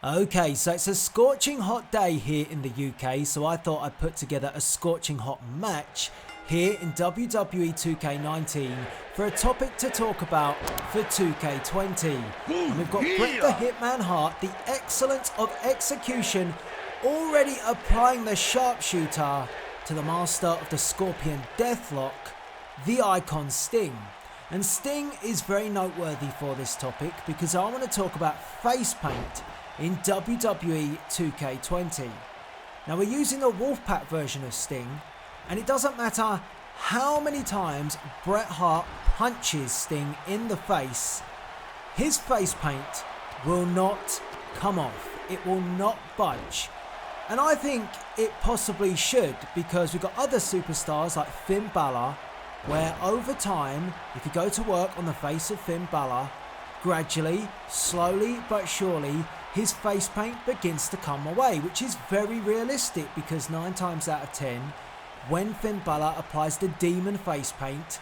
Okay, so it's a scorching hot day here in the UK, so I thought I'd put together a scorching hot match here in WWE 2K19 for a topic to talk about for 2K20. And we've got Bret the Hitman Hart, the excellence of execution, already applying the sharpshooter to the master of the Scorpion Deathlock, the icon Sting. And Sting is very noteworthy for this topic because I want to talk about Facepaint in WWE 2K20. Now we're using the Wolfpack version of Sting, and it doesn't matter how many times Bret Hart punches Sting in the face, his face paint will not come off. It will not budge. And I think it possibly should, because we've got other superstars like Finn Balor, where over time, if you go to work on the face of Finn Balor, gradually, slowly but surely, his face paint begins to come away, which is very realistic because 9 times out of 10, when Finn Balor applies the demon face paint,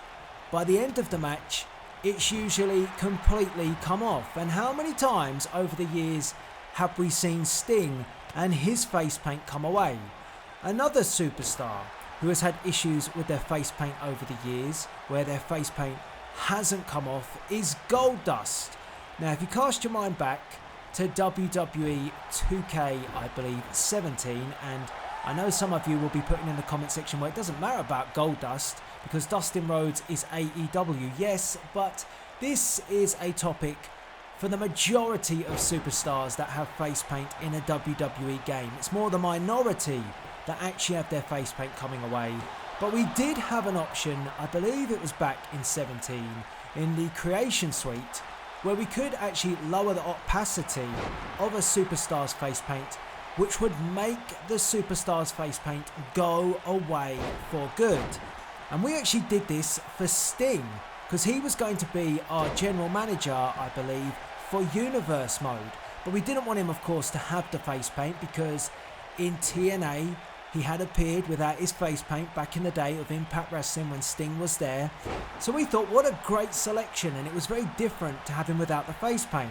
by the end of the match, it's usually completely come off. And how many times over the years have we seen Sting and his face paint come away? Another superstar who has had issues with their face paint over the years, where their face paint hasn't come off, is Goldust. Now, if you cast your mind back to WWE 2K, I believe, 17, and I know some of you will be putting in the comment section where it doesn't matter about Goldust because Dustin Rhodes is AEW, yes, but this is a topic for the majority of superstars that have face paint in a WWE game. It's more the minority that actually have their face paint coming away. But we did have an option, I believe it was back in 17, in the Creation Suite, where we could actually lower the opacity of a superstar's face paint, which would make the superstar's face paint go away for good. And we actually did this for Sting, because he was going to be our general manager, I believe, for Universe mode. But we didn't want him, of course, to have the face paint, because in TNA, he had appeared without his face paint back in the day of Impact Wrestling when Sting was there. So we thought, what a great selection, and it was very different to have him without the face paint.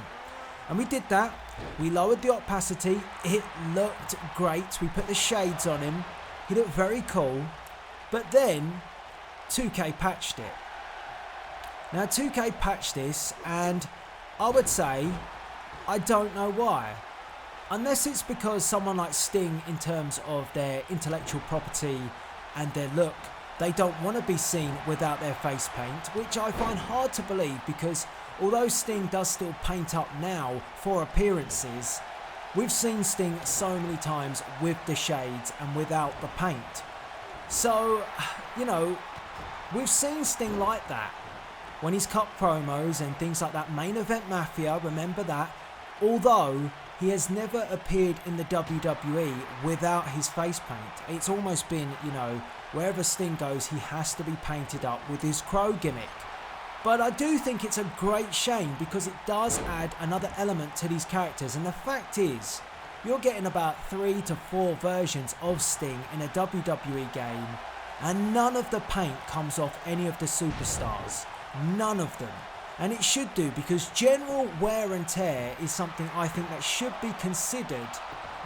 And we did that. We lowered the opacity. It looked great. We put the shades on him. He looked very cool. But then 2K patched it. Now 2K patched this, and I would say I don't know why. Unless it's because someone like Sting, in terms of their intellectual property and their look, they don't want to be seen without their face paint, which I find hard to believe because although Sting does still paint up now for appearances, we've seen Sting so many times with the shades and without the paint. So, you know, we've seen Sting like that when he's cut promos and things like that. Main Event Mafia, remember that, although he has never appeared in the WWE without his face paint. It's almost been, you know, wherever Sting goes, he has to be painted up with his crow gimmick. But I do think it's a great shame because it does add another element to these characters. And the fact is, you're getting about 3 to 4 versions of Sting in a WWE game, and none of the paint comes off any of the superstars. None of them. And it should do, because general wear and tear is something I think that should be considered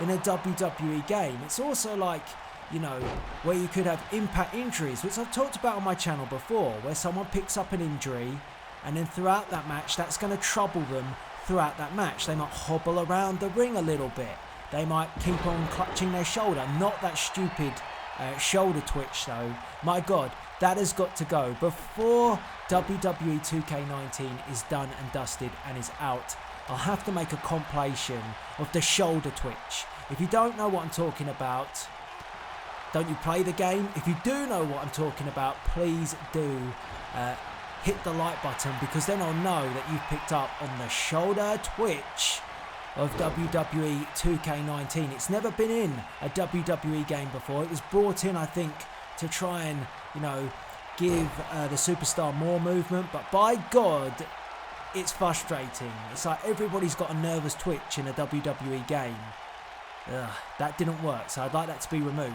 in a WWE game. It's also like, you know, where you could have impact injuries, which I've talked about on my channel before, where someone picks up an injury and then throughout that match that's going to trouble them throughout that match. They might hobble around the ring a little bit. They might keep on clutching their shoulder. Not that stupid shoulder twitch though. My God, that has got to go before WWE 2K19 is done and dusted and is out. I'll have to make a compilation of the shoulder twitch. If you don't know what I'm talking about, don't you play the game? If you do know what I'm talking about, please do hit the like button, because then I'll know that you've picked up on the shoulder twitch of WWE 2K19. It's never been in a WWE game before. It was brought in, I think, to try and, you know, give the superstar more movement, but by God, it's frustrating. It's like everybody's got a nervous twitch in a WWE game. That didn't work, so I'd like that to be removed.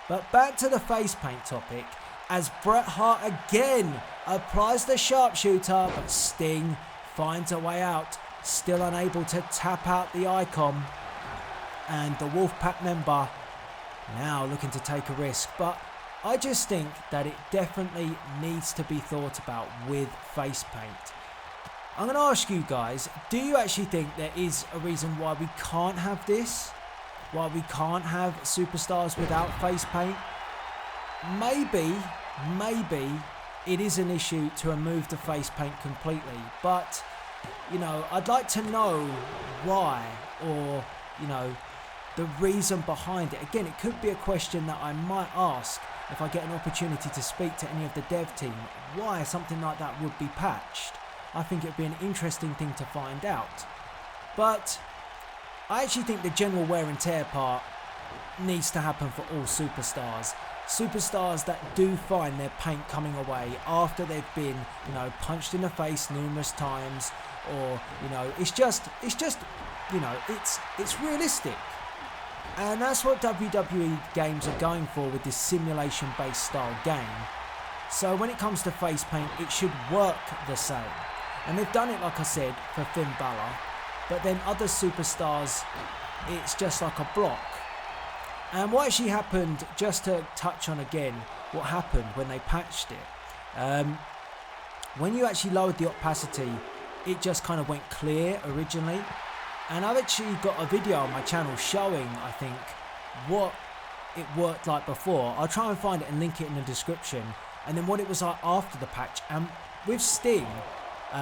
But back to the face paint topic, as Bret Hart again applies the sharpshooter, but Sting finds a way out, still unable to tap out the icon. and the Wolfpack member now looking to take a risk. But I just think that it definitely needs to be thought about with Facepaint. I'm going to ask you guys, do you actually think there is a reason why we can't have this? Why we can't have superstars without Facepaint? Maybe it is an issue to remove the Facepaint completely, but you know, I'd like to know why, or you know, the reason behind it. Again, it could be a question that I might ask if I get an opportunity to speak to any of the dev team, why something like that would be patched. I think it'd be an interesting thing to find out. But I actually think the general wear and tear part needs to happen for all superstars. Superstars that do find their paint coming away after they've been, you know, punched in the face numerous times, or you know, it's just, you know, it's realistic. And that's what WWE Games are going for with this simulation-based style game. So when it comes to Facepaint, it should work the same. And they've done it, like I said, for Finn Balor. But then other superstars, it's just like a block. And what actually happened, just to touch on again, what happened when they patched it. When you actually lowered the opacity, it just kind of went clear originally. And I've actually got a video on my channel showing, I think, what it worked like before. I'll try and find it and link it in the description. And then what it was like after the patch. And with Sting,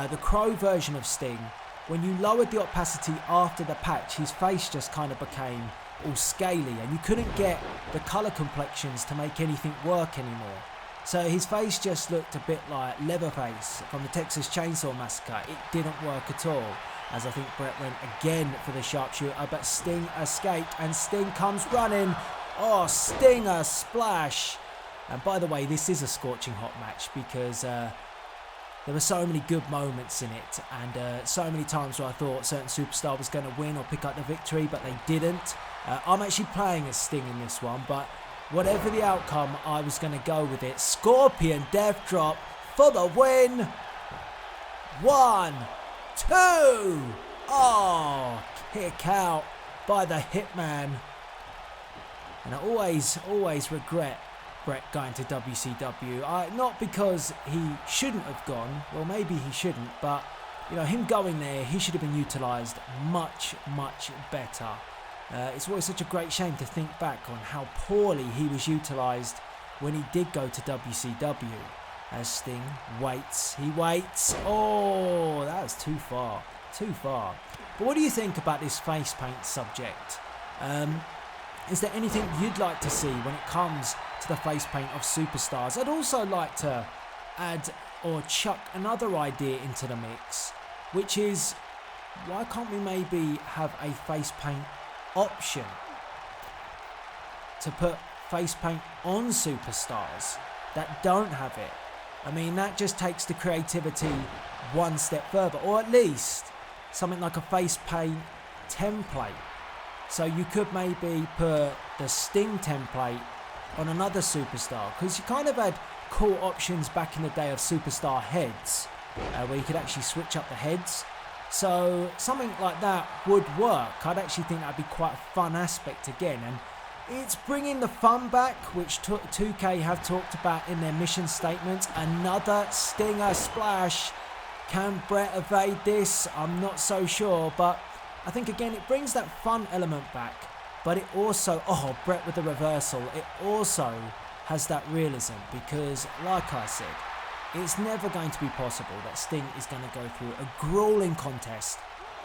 the Crow version of Sting, when you lowered the opacity after the patch, his face just kind of became all scaly, and you couldn't get the colour complexions to make anything work anymore. So his face just looked a bit like Leatherface from the Texas Chainsaw Massacre. It didn't work at all, as I think Brett went again for the sharpshooter, but Sting escaped, and Sting comes running. Oh, Stinger splash. And by the way, this is a scorching hot match because there were so many good moments in it, and so many times where I thought a certain superstar was going to win or pick up the victory, but they didn't. I'm actually playing as Sting in this one, but whatever the outcome, I was going to go with it. Scorpion Death Drop for the win. 1, 2. Oh, kick out by the Hitman. And I always regret Brett going to WCW. Not because he shouldn't have gone, well maybe he shouldn't, but you know, him going there, he should have been utilised much better. It's always such a great shame to think back on how poorly he was utilised when he did go to WCW. As Sting waits, he waits. Oh, that was too far. But what do you think about this Facepaint subject? Is there anything you'd like to see when it comes to the Facepaint of superstars? I'd also like to add or chuck another idea into the mix, which is, why can't we maybe have a Facepaint option to put Facepaint on superstars that don't have it? I mean, that just takes the creativity one step further, or at least something like a Facepaint template. So you could maybe put the Sting template on another superstar, because you kind of had cool options back in the day of superstar heads, where you could actually switch up the heads. So something like that would work. I'd actually think that'd be quite a fun aspect again, and it's bringing the fun back, which 2K have talked about in their mission statement. Another Stinger splash. Can Brett evade this? I'm not so sure, but I think again it brings that fun element back, but it also, oh, Brett with the reversal, it also has that realism, because like I said, it's never going to be possible that Sting is going to go through a grueling contest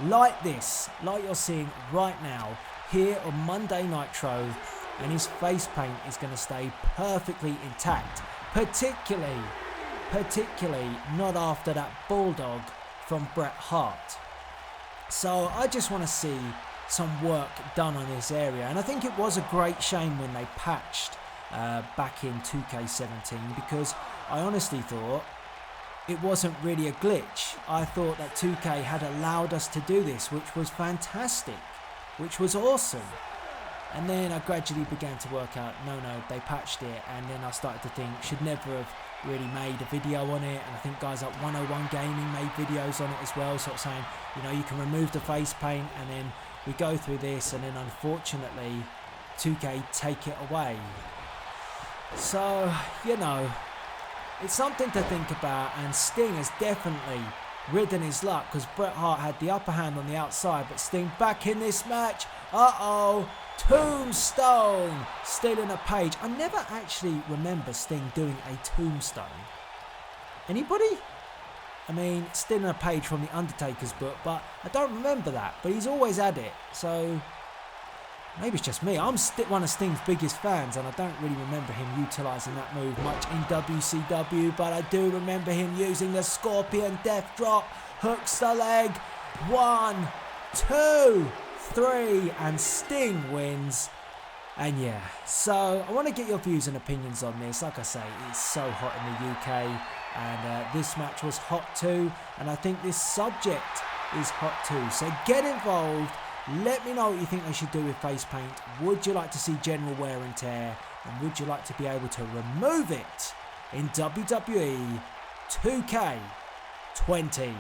like this, like you're seeing right now here on Monday Nitro, and his Facepaint is going to stay perfectly intact, particularly not after that bulldog from Bret Hart. So I just want to see some work done on this area, and I think it was a great shame when they patched back in 2K17, because I honestly thought it wasn't really a glitch. I thought that 2K had allowed us to do this, which was fantastic, which was awesome. And then I gradually began to work out, no, they patched it, and then I started to think, should never have really made a video on it. And I think guys like 101 Gaming made videos on it as well, sort of saying, you know, you can remove the face paint, and then we go through this, and then unfortunately 2K take it away. So, you know, it's something to think about, and Sting has definitely ridden his luck because Bret Hart had the upper hand on the outside, but Sting back in this match. Uh-oh, tombstone, stealing a page. I never actually remember Sting doing a tombstone. Anybody? I mean, stealing a page from the Undertaker's book, but I don't remember that, but he's always had it, so maybe it's just me. I'm one of Sting's biggest fans, and I don't really remember him utilising that move much in WCW, but I do remember him using the Scorpion Death Drop, hooks the leg, 1, 2, 3, and Sting wins. And yeah, so I want to get your views and opinions on this. Like I say, it's so hot in the UK, and this match was hot too, and I think this subject is hot too. So get involved. Let me know what you think they should do with face paint. Would you like to see general wear and tear? And would you like to be able to remove it in WWE 2K20?